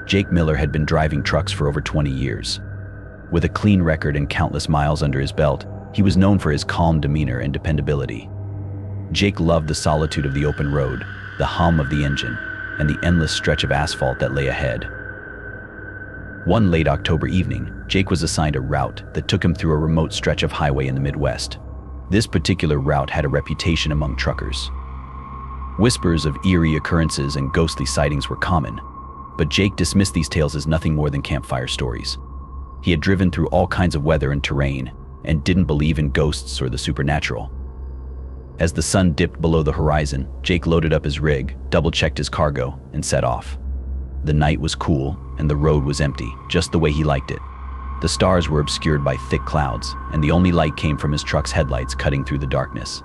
Jake Miller had been driving trucks for over 20 years. With a clean record and countless miles under his belt, he was known for his calm demeanor and dependability. Jake loved the solitude of the open road, the hum of the engine, and the endless stretch of asphalt that lay ahead. One late October evening, Jake was assigned a route that took him through a remote stretch of highway in the Midwest. This particular route had a reputation among truckers. Whispers of eerie occurrences and ghostly sightings were common, but Jake dismissed these tales as nothing more than campfire stories. He had driven through all kinds of weather and terrain and didn't believe in ghosts or the supernatural. As the sun dipped below the horizon, Jake loaded up his rig, double-checked his cargo, and set off. The night was cool and the road was empty, just the way he liked it. The stars were obscured by thick clouds, and the only light came from his truck's headlights cutting through the darkness.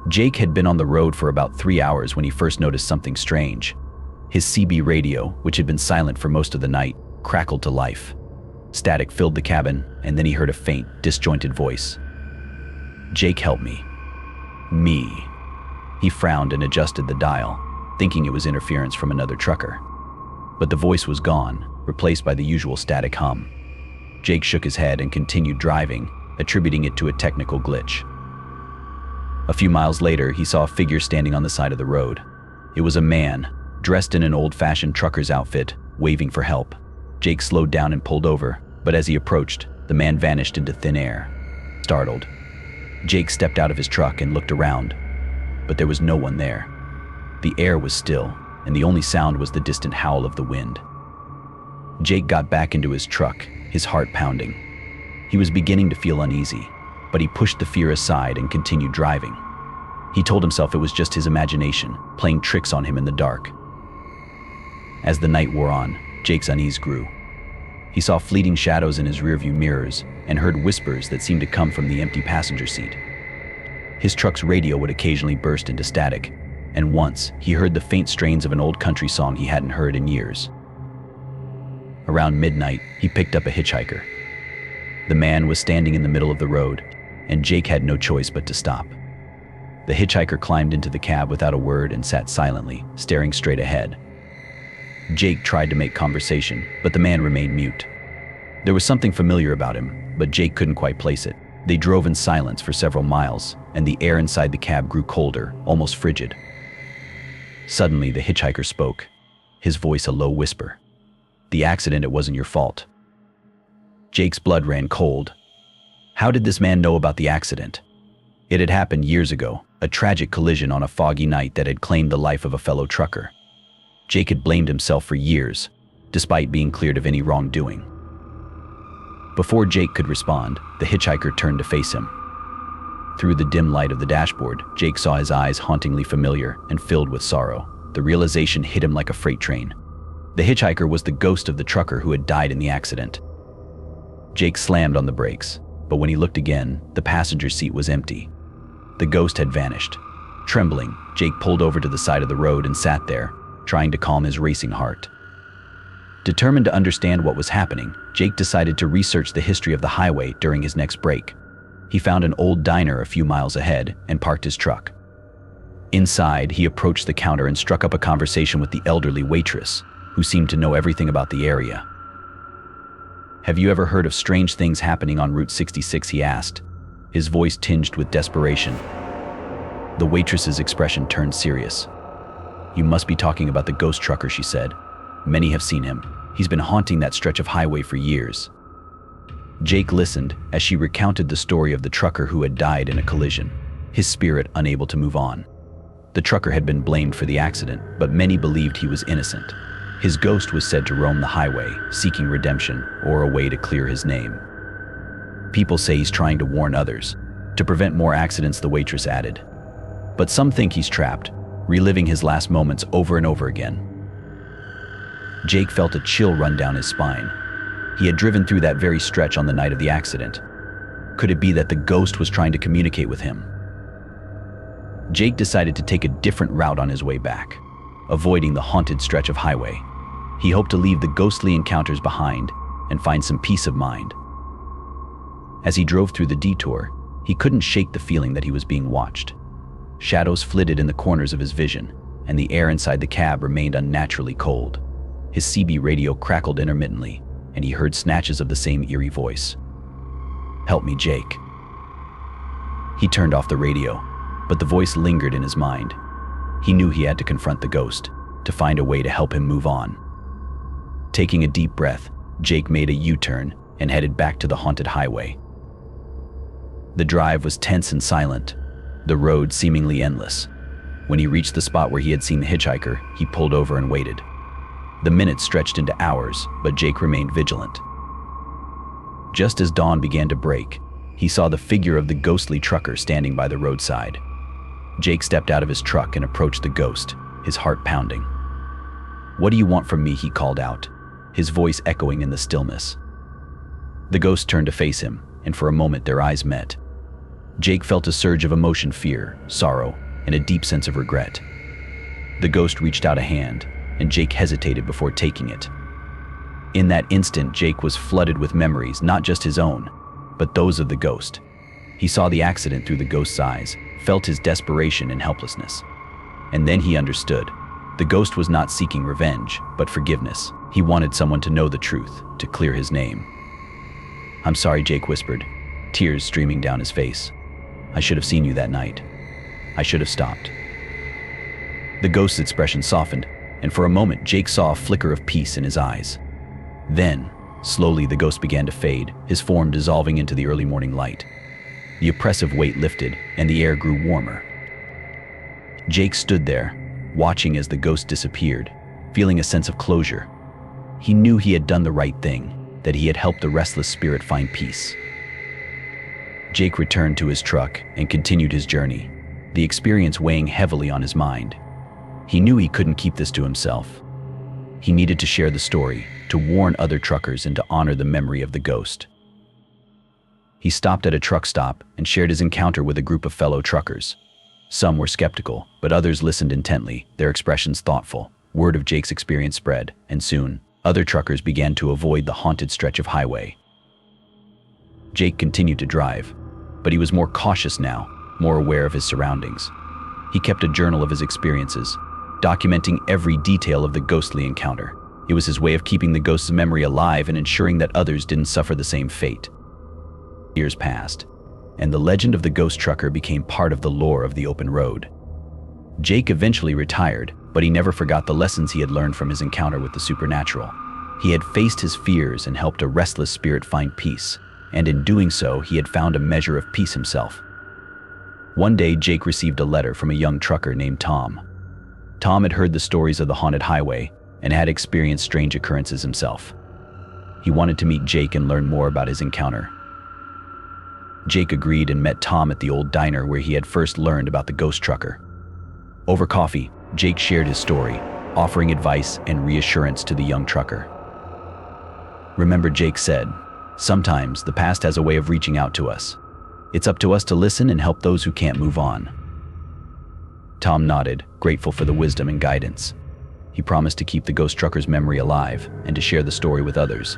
Jake had been on the road for about 3 hours when he first noticed something strange. His CB radio, which had been silent for most of the night, crackled to life. Static filled the cabin, and then he heard a faint, disjointed voice. "Jake, help me." Me. He frowned and adjusted the dial, thinking it was interference from another trucker. But the voice was gone, replaced by the usual static hum. Jake shook his head and continued driving, attributing it to a technical glitch. A few miles later, he saw a figure standing on the side of the road. It was a man, dressed in an old-fashioned trucker's outfit, waving for help. Jake slowed down and pulled over, but as he approached, the man vanished into thin air. Startled, Jake stepped out of his truck and looked around, but there was no one there. The air was still, and the only sound was the distant howl of the wind. Jake got back into his truck, his heart pounding. He was beginning to feel uneasy, but he pushed the fear aside and continued driving. He told himself it was just his imagination, playing tricks on him in the dark. As the night wore on, Jake's unease grew. He saw fleeting shadows in his rearview mirrors and heard whispers that seemed to come from the empty passenger seat. His truck's radio would occasionally burst into static, and once he heard the faint strains of an old country song he hadn't heard in years. Around midnight, he picked up a hitchhiker. The man was standing in the middle of the road, and Jake had no choice but to stop. The hitchhiker climbed into the cab without a word and sat silently, staring straight ahead. Jake tried to make conversation, but the man remained mute. There was something familiar about him, but Jake couldn't quite place it. They drove in silence for several miles, and the air inside the cab grew colder, almost frigid. Suddenly, the hitchhiker spoke, his voice a low whisper. "The accident, it wasn't your fault." Jake's blood ran cold. How did this man know about the accident? It had happened years ago, a tragic collision on a foggy night that had claimed the life of a fellow trucker. Jake had blamed himself for years, despite being cleared of any wrongdoing. Before Jake could respond, the hitchhiker turned to face him. Through the dim light of the dashboard, Jake saw his eyes hauntingly familiar and filled with sorrow. The realization hit him like a freight train. The hitchhiker was the ghost of the trucker who had died in the accident. Jake slammed on the brakes, but when he looked again, the passenger seat was empty. The ghost had vanished. Trembling, Jake pulled over to the side of the road and sat there, trying to calm his racing heart. Determined to understand what was happening, Jake decided to research the history of the highway during his next break. He found an old diner a few miles ahead and parked his truck. Inside, he approached the counter and struck up a conversation with the elderly waitress, who seemed to know everything about the area. "Have you ever heard of strange things happening on Route 66?" he asked, his voice tinged with desperation. The waitress's expression turned serious. "You must be talking about the ghost trucker," she said. "Many have seen him. He's been haunting that stretch of highway for years." Jake listened as she recounted the story of the trucker who had died in a collision, his spirit unable to move on. The trucker had been blamed for the accident, but many believed he was innocent. His ghost was said to roam the highway, seeking redemption or a way to clear his name. "People say he's trying to warn others, to prevent more accidents," the waitress added. "But some think he's trapped, reliving his last moments over and over again." Jake felt a chill run down his spine. He had driven through that very stretch on the night of the accident. Could it be that the ghost was trying to communicate with him? Jake decided to take a different route on his way back, avoiding the haunted stretch of highway. He hoped to leave the ghostly encounters behind and find some peace of mind. As he drove through the detour, he couldn't shake the feeling that he was being watched. Shadows flitted in the corners of his vision, and the air inside the cab remained unnaturally cold. His CB radio crackled intermittently, and he heard snatches of the same eerie voice. "Help me, Jake." He turned off the radio, but the voice lingered in his mind. He knew he had to confront the ghost, to find a way to help him move on. Taking a deep breath, Jake made a U-turn and headed back to the haunted highway. The drive was tense and silent, the road seemingly endless. When he reached the spot where he had seen the hitchhiker, he pulled over and waited. The minutes stretched into hours, but Jake remained vigilant. Just as dawn began to break, he saw the figure of the ghostly trucker standing by the roadside. Jake stepped out of his truck and approached the ghost, his heart pounding. "What do you want from me?" he called out, his voice echoing in the stillness. The ghost turned to face him, and for a moment their eyes met. Jake felt a surge of emotion, fear, sorrow, and a deep sense of regret. The ghost reached out a hand, and Jake hesitated before taking it. In that instant, Jake was flooded with memories, not just his own, but those of the ghost. He saw the accident through the ghost's eyes, felt his desperation and helplessness. And then he understood. The ghost was not seeking revenge, but forgiveness. He wanted someone to know the truth, to clear his name. "I'm sorry," Jake whispered, tears streaming down his face. "I should have seen you that night. I should have stopped." The ghost's expression softened, and for a moment Jake saw a flicker of peace in his eyes. Then, slowly the ghost began to fade, his form dissolving into the early morning light. The oppressive weight lifted, and the air grew warmer. Jake stood there, watching as the ghost disappeared, feeling a sense of closure. He knew he had done the right thing, that he had helped the restless spirit find peace. Jake returned to his truck and continued his journey, the experience weighing heavily on his mind. He knew he couldn't keep this to himself. He needed to share the story, to warn other truckers and to honor the memory of the ghost. He stopped at a truck stop and shared his encounter with a group of fellow truckers. Some were skeptical, but others listened intently, their expressions thoughtful. Word of Jake's experience spread, and soon, other truckers began to avoid the haunted stretch of highway. Jake continued to drive, but he was more cautious now, more aware of his surroundings. He kept a journal of his experiences, documenting every detail of the ghostly encounter. It was his way of keeping the ghost's memory alive and ensuring that others didn't suffer the same fate. Years passed, and the legend of the ghost trucker became part of the lore of the open road. Jake eventually retired, but he never forgot the lessons he had learned from his encounter with the supernatural. He had faced his fears and helped a restless spirit find peace, and in doing so, he had found a measure of peace himself. One day, Jake received a letter from a young trucker named Tom. Tom had heard the stories of the haunted highway and had experienced strange occurrences himself. He wanted to meet Jake and learn more about his encounter. Jake agreed and met Tom at the old diner where he had first learned about the ghost trucker. Over coffee, Jake shared his story, offering advice and reassurance to the young trucker. "Remember," Jake said, "sometimes the past has a way of reaching out to us. It's up to us to listen and help those who can't move on." Tom nodded, grateful for the wisdom and guidance. He promised to keep the ghost trucker's memory alive and to share the story with others.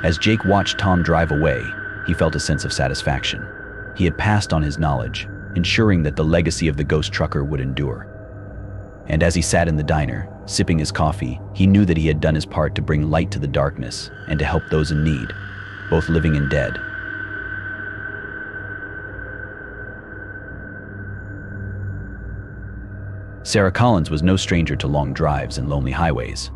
As Jake watched Tom drive away, he felt a sense of satisfaction. He had passed on his knowledge, ensuring that the legacy of the ghost trucker would endure. And as he sat in the diner, sipping his coffee, he knew that he had done his part to bring light to the darkness and to help those in need, both living and dead. Sarah Collins was no stranger to long drives and lonely highways.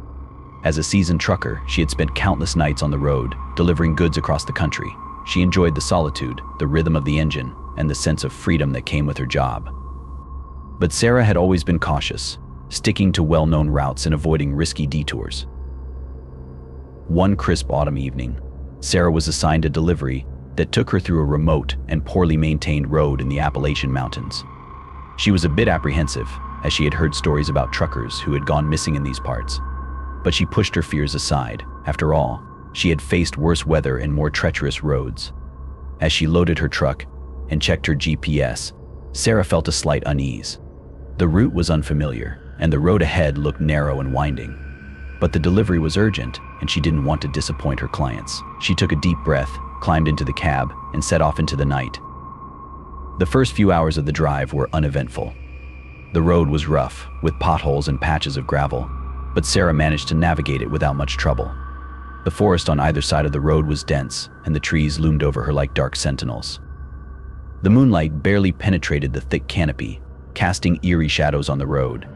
As a seasoned trucker, she had spent countless nights on the road, delivering goods across the country. She enjoyed the solitude, the rhythm of the engine, and the sense of freedom that came with her job. But Sarah had always been cautious, sticking to well-known routes and avoiding risky detours. One crisp autumn evening, Sarah was assigned a delivery that took her through a remote and poorly maintained road in the Appalachian Mountains. She was a bit apprehensive, as she had heard stories about truckers who had gone missing in these parts. But she pushed her fears aside. After all, she had faced worse weather and more treacherous roads. As she loaded her truck and checked her GPS, Sarah felt a slight unease. The route was unfamiliar, and the road ahead looked narrow and winding. But the delivery was urgent, and she didn't want to disappoint her clients. She took a deep breath, climbed into the cab, and set off into the night. The first few hours of the drive were uneventful. The road was rough, with potholes and patches of gravel, but Sarah managed to navigate it without much trouble. The forest on either side of the road was dense, and the trees loomed over her like dark sentinels. The moonlight barely penetrated the thick canopy, casting eerie shadows on the road.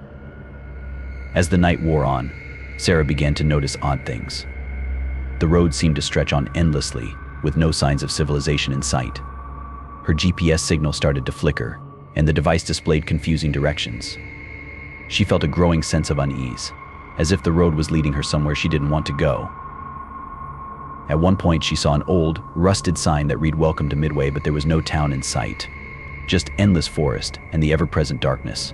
As the night wore on, Sarah began to notice odd things. The road seemed to stretch on endlessly, with no signs of civilization in sight. Her GPS signal started to flicker, and the device displayed confusing directions. She felt a growing sense of unease, as if the road was leading her somewhere she didn't want to go. At one point, she saw an old, rusted sign that read "Welcome to Midway," but there was no town in sight. Just endless forest and the ever-present darkness.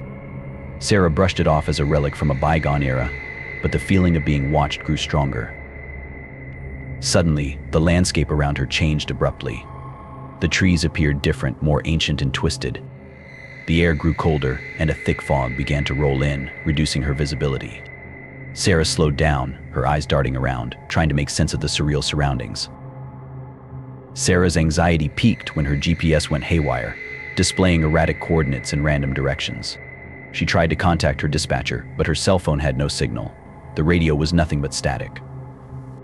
Sarah brushed it off as a relic from a bygone era, but the feeling of being watched grew stronger. Suddenly, the landscape around her changed abruptly. The trees appeared different, more ancient and twisted. The air grew colder, and a thick fog began to roll in, reducing her visibility. Sarah slowed down, her eyes darting around, trying to make sense of the surreal surroundings. Sarah's anxiety peaked when her GPS went haywire, displaying erratic coordinates in random directions. She tried to contact her dispatcher, but her cell phone had no signal. The radio was nothing but static.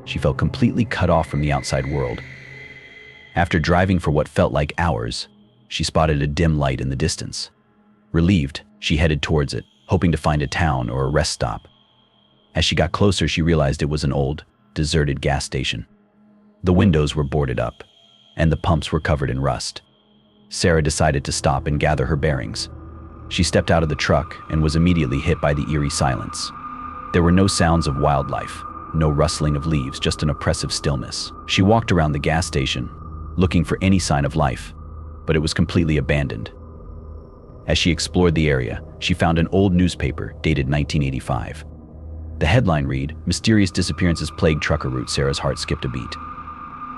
She felt completely cut off from the outside world. After driving for what felt like hours, she spotted a dim light in the distance. Relieved, she headed towards it, hoping to find a town or a rest stop. As she got closer, she realized it was an old, deserted gas station. The windows were boarded up, and the pumps were covered in rust. Sarah decided to stop and gather her bearings. She stepped out of the truck and was immediately hit by the eerie silence. There were no sounds of wildlife, no rustling of leaves, just an oppressive stillness. She walked around the gas station, looking for any sign of life, but it was completely abandoned. As she explored the area, she found an old newspaper dated 1985. The headline read, "Mysterious disappearances plague trucker route." Sarah's heart skipped a beat.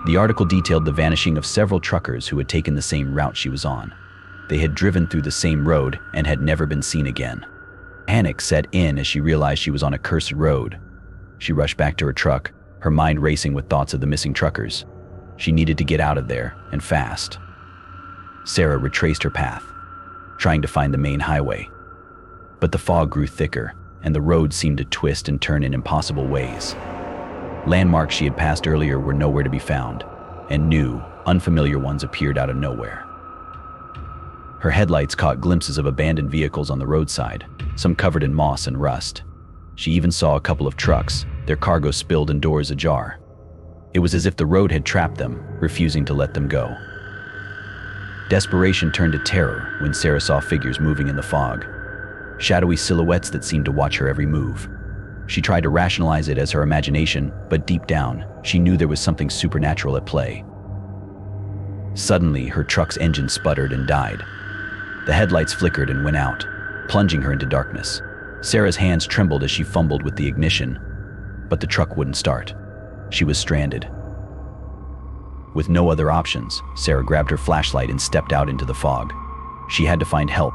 The article detailed the vanishing of several truckers who had taken the same route she was on. They had driven through the same road and had never been seen again. Panic set in as she realized she was on a cursed road. She rushed back to her truck, her mind racing with thoughts of the missing truckers. She needed to get out of there, and fast. Sarah retraced her path, trying to find the main highway. But the fog grew thicker, and the road seemed to twist and turn in impossible ways. Landmarks she had passed earlier were nowhere to be found, and new, unfamiliar ones appeared out of nowhere. Her headlights caught glimpses of abandoned vehicles on the roadside, some covered in moss and rust. She even saw a couple of trucks, their cargo spilled and doors ajar. It was as if the road had trapped them, refusing to let them go. Desperation turned to terror when Sarah saw figures moving in the fog, shadowy silhouettes that seemed to watch her every move. She tried to rationalize it as her imagination, but deep down, she knew there was something supernatural at play. Suddenly, her truck's engine sputtered and died. The headlights flickered and went out, plunging her into darkness. Sarah's hands trembled as she fumbled with the ignition, but the truck wouldn't start. She was stranded. With no other options, Sarah grabbed her flashlight and stepped out into the fog. She had to find help,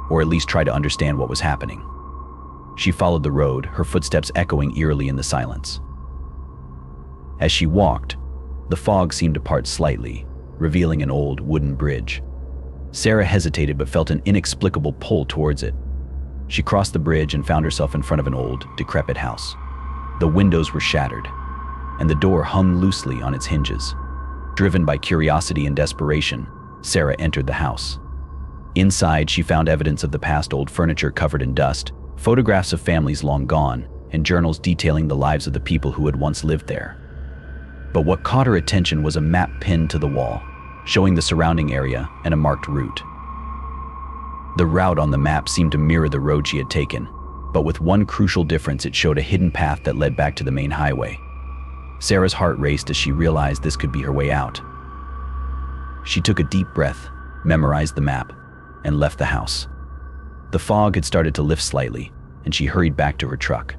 or at least try to understand what was happening. She followed the road, her footsteps echoing eerily in the silence. As she walked, the fog seemed to part slightly, revealing an old wooden bridge. Sarah hesitated but felt an inexplicable pull towards it. She crossed the bridge and found herself in front of an old, decrepit house. The windows were shattered, and the door hung loosely on its hinges. Driven by curiosity and desperation, Sarah entered the house. Inside, she found evidence of the past: old furniture covered in dust, photographs of families long gone, and journals detailing the lives of the people who had once lived there. But what caught her attention was a map pinned to the wall, showing the surrounding area and a marked route. The route on the map seemed to mirror the road she had taken, but with one crucial difference: it showed a hidden path that led back to the main highway. Sarah's heart raced as she realized this could be her way out. She took a deep breath, memorized the map, and left the house. The fog had started to lift slightly, and she hurried back to her truck.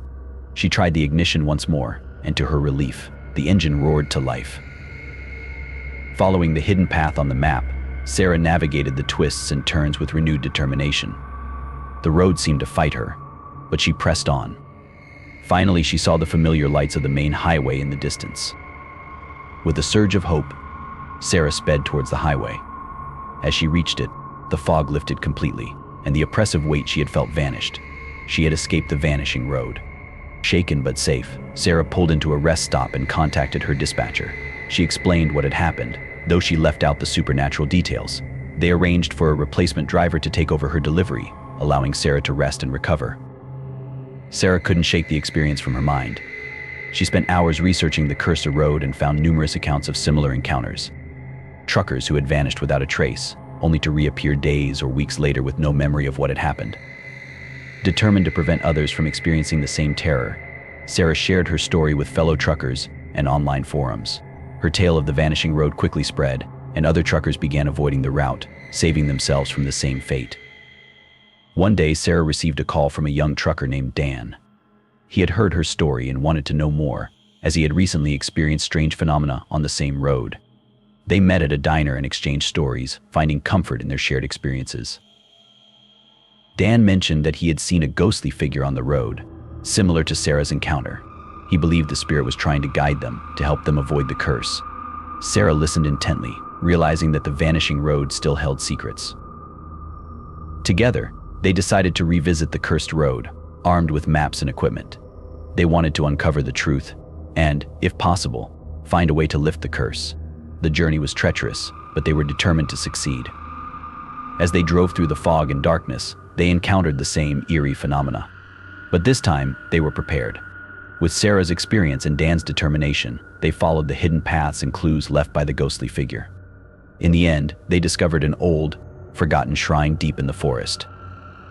She tried the ignition once more, and to her relief, the engine roared to life. Following the hidden path on the map, Sarah navigated the twists and turns with renewed determination. The road seemed to fight her, but she pressed on. Finally, she saw the familiar lights of the main highway in the distance. With a surge of hope, Sarah sped towards the highway. As she reached it, the fog lifted completely, and the oppressive weight she had felt vanished. She had escaped the vanishing road. Shaken but safe, Sarah pulled into a rest stop and contacted her dispatcher. She explained what had happened, though she left out the supernatural details. They arranged for a replacement driver to take over her delivery, allowing Sarah to rest and recover. Sarah couldn't shake the experience from her mind. She spent hours researching the cursed road and found numerous accounts of similar encounters. Truckers who had vanished without a trace, only to reappear days or weeks later with no memory of what had happened. Determined to prevent others from experiencing the same terror, Sarah shared her story with fellow truckers and online forums. Her tale of the vanishing road quickly spread, and other truckers began avoiding the route, saving themselves from the same fate. One day, Sarah received a call from a young trucker named Dan. He had heard her story and wanted to know more, as he had recently experienced strange phenomena on the same road. They met at a diner and exchanged stories, finding comfort in their shared experiences. Dan mentioned that he had seen a ghostly figure on the road, similar to Sarah's encounter. He believed the spirit was trying to guide them, to help them avoid the curse. Sarah listened intently, realizing that the vanishing road still held secrets. Together, they decided to revisit the cursed road, armed with maps and equipment. They wanted to uncover the truth and, if possible, find a way to lift the curse. The journey was treacherous, but they were determined to succeed. As they drove through the fog and darkness, they encountered the same eerie phenomena. But this time, they were prepared. With Sarah's experience and Dan's determination, they followed the hidden paths and clues left by the ghostly figure. In the end, they discovered an old, forgotten shrine deep in the forest.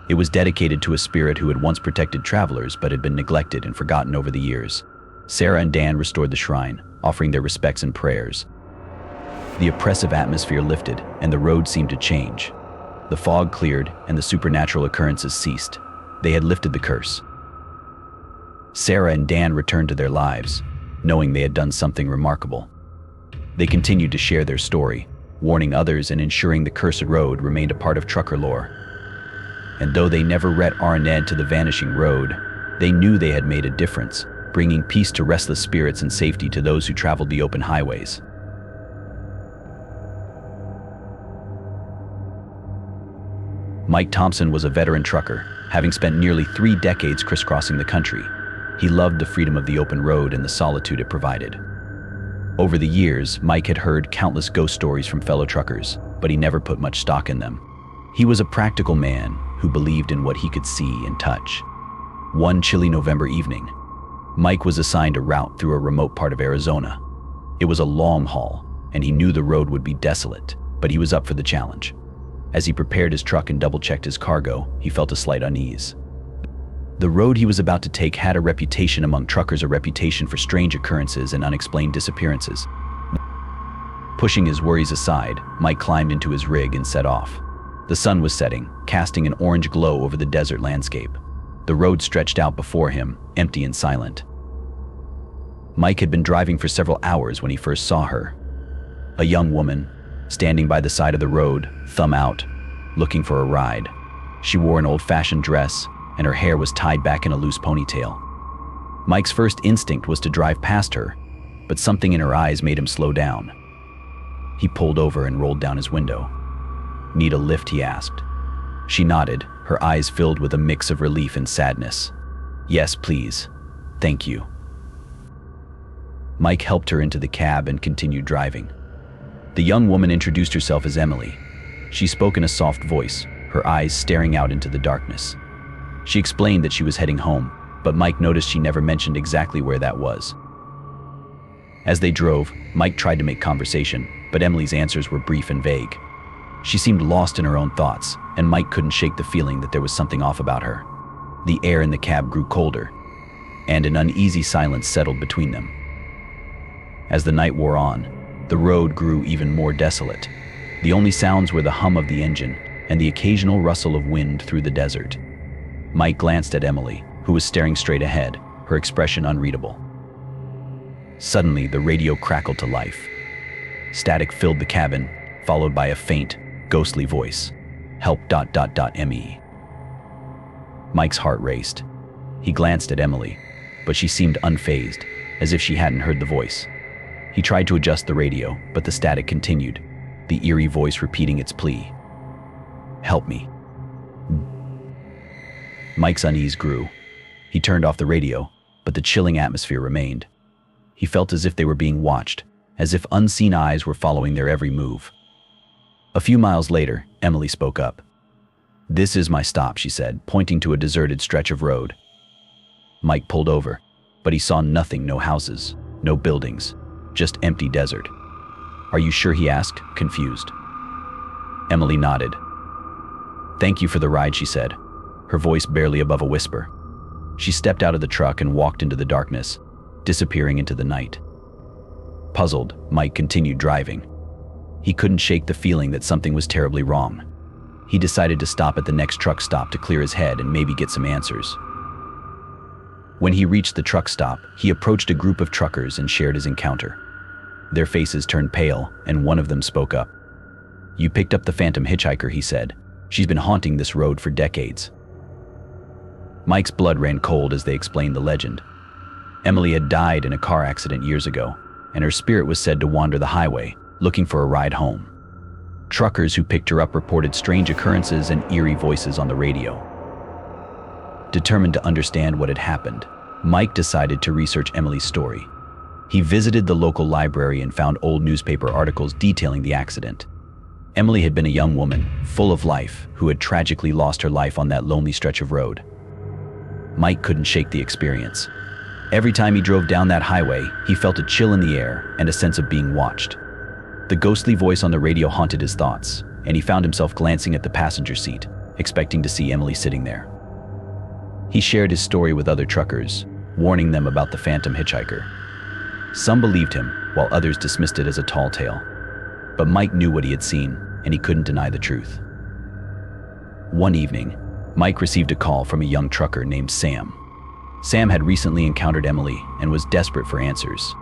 It was dedicated to a spirit who had once protected travelers but had been neglected and forgotten over the years. Sarah and Dan restored the shrine, offering their respects and prayers. The oppressive atmosphere lifted, and the road seemed to change. The fog cleared, and the supernatural occurrences ceased. They had lifted the curse. Sarah and Dan returned to their lives, knowing they had done something remarkable. They continued to share their story, warning others and ensuring the cursed road remained a part of trucker lore. And though they never returned to the vanishing road, they knew they had made a difference, bringing peace to restless spirits and safety to those who traveled the open highways. Mike Thompson was a veteran trucker, having spent nearly 3 decades crisscrossing the country. He loved the freedom of the open road and the solitude it provided. Over the years, Mike had heard countless ghost stories from fellow truckers, but he never put much stock in them. He was a practical man who believed in what he could see and touch. One chilly November evening, Mike was assigned a route through a remote part of Arizona. It was a long haul, and he knew the road would be desolate, but he was up for the challenge. As he prepared his truck and double-checked his cargo, he felt a slight unease. The road he was about to take had a reputation among truckers, a reputation for strange occurrences and unexplained disappearances. Pushing his worries aside, Mike climbed into his rig and set off. The sun was setting, casting an orange glow over the desert landscape. The road stretched out before him, empty and silent. Mike had been driving for several hours when he first saw her. A young woman, standing by the side of the road, thumb out, looking for a ride. She wore an old-fashioned dress, and her hair was tied back in a loose ponytail. Mike's first instinct was to drive past her, but something in her eyes made him slow down. He pulled over and rolled down his window. "Need a lift?" he asked. She nodded, her eyes filled with a mix of relief and sadness. "Yes, please. Thank you." Mike helped her into the cab and continued driving. The young woman introduced herself as Emily. She spoke in a soft voice, her eyes staring out into the darkness. She explained that she was heading home, but Mike noticed she never mentioned exactly where that was. As they drove, Mike tried to make conversation, but Emily's answers were brief and vague. She seemed lost in her own thoughts, and Mike couldn't shake the feeling that there was something off about her. The air in the cab grew colder, and an uneasy silence settled between them. As the night wore on, the road grew even more desolate. The only sounds were the hum of the engine and the occasional rustle of wind through the desert. Mike glanced at Emily, who was staring straight ahead, her expression unreadable. Suddenly, the radio crackled to life. Static filled the cabin, followed by a faint, ghostly voice. "Help ... me." Mike's heart raced. He glanced at Emily, but she seemed unfazed, as if she hadn't heard the voice. He tried to adjust the radio, but the static continued, the eerie voice repeating its plea. "Help me." Mike's unease grew. He turned off the radio, but the chilling atmosphere remained. He felt as if they were being watched, as if unseen eyes were following their every move. A few miles later, Emily spoke up. "This is my stop," she said, pointing to a deserted stretch of road. Mike pulled over, but he saw nothing, no houses, no buildings, just empty desert. "Are you sure?" he asked, confused. Emily nodded. "Thank you for the ride," she said, her voice barely above a whisper. She stepped out of the truck and walked into the darkness, disappearing into the night. Puzzled, Mike continued driving. He couldn't shake the feeling that something was terribly wrong. He decided to stop at the next truck stop to clear his head and maybe get some answers. When he reached the truck stop, he approached a group of truckers and shared his encounter. Their faces turned pale, and one of them spoke up. "You picked up the phantom hitchhiker," he said. "She's been haunting this road for decades." Mike's blood ran cold as they explained the legend. Emily had died in a car accident years ago, and her spirit was said to wander the highway, looking for a ride home. Truckers who picked her up reported strange occurrences and eerie voices on the radio. Determined to understand what had happened, Mike decided to research Emily's story. He visited the local library and found old newspaper articles detailing the accident. Emily had been a young woman, full of life, who had tragically lost her life on that lonely stretch of road. Mike couldn't shake the experience. Every time he drove down that highway, he felt a chill in the air and a sense of being watched. The ghostly voice on the radio haunted his thoughts, and he found himself glancing at the passenger seat, expecting to see Emily sitting there. He shared his story with other truckers, warning them about the phantom hitchhiker. Some believed him, while others dismissed it as a tall tale. But Mike knew what he had seen, and he couldn't deny the truth. One evening, Mike received a call from a young trucker named Sam. Sam had recently encountered Emily and was desperate for answers.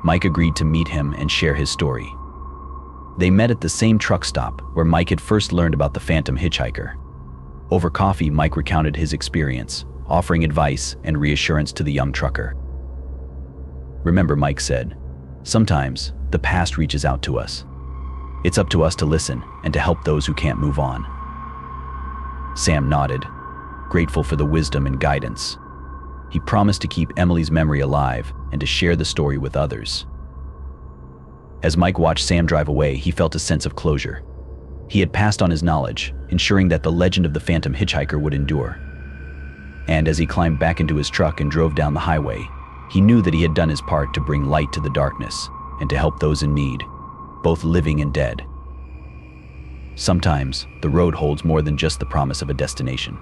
Mike agreed to meet him and share his story. They met at the same truck stop where Mike had first learned about the phantom hitchhiker. Over coffee, Mike recounted his experience, offering advice and reassurance to the young trucker. "Remember," Mike said, "sometimes the past reaches out to us. It's up to us to listen and to help those who can't move on." Sam nodded, grateful for the wisdom and guidance. He promised to keep Emily's memory alive and to share the story with others. As Mike watched Sam drive away, he felt a sense of closure. He had passed on his knowledge, ensuring that the legend of the phantom hitchhiker would endure. And as he climbed back into his truck and drove down the highway, he knew that he had done his part to bring light to the darkness and to help those in need, both living and dead. Sometimes, the road holds more than just the promise of a destination.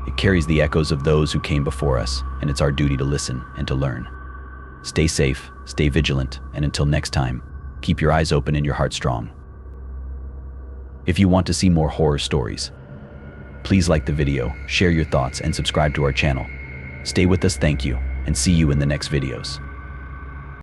It carries the echoes of those who came before us, and it's our duty to listen and to learn. Stay safe, stay vigilant, and until next time, keep your eyes open and your heart strong. If you want to see more horror stories, please like the video, share your thoughts, and subscribe to our channel. Stay with us, thank you, and see you in the next videos.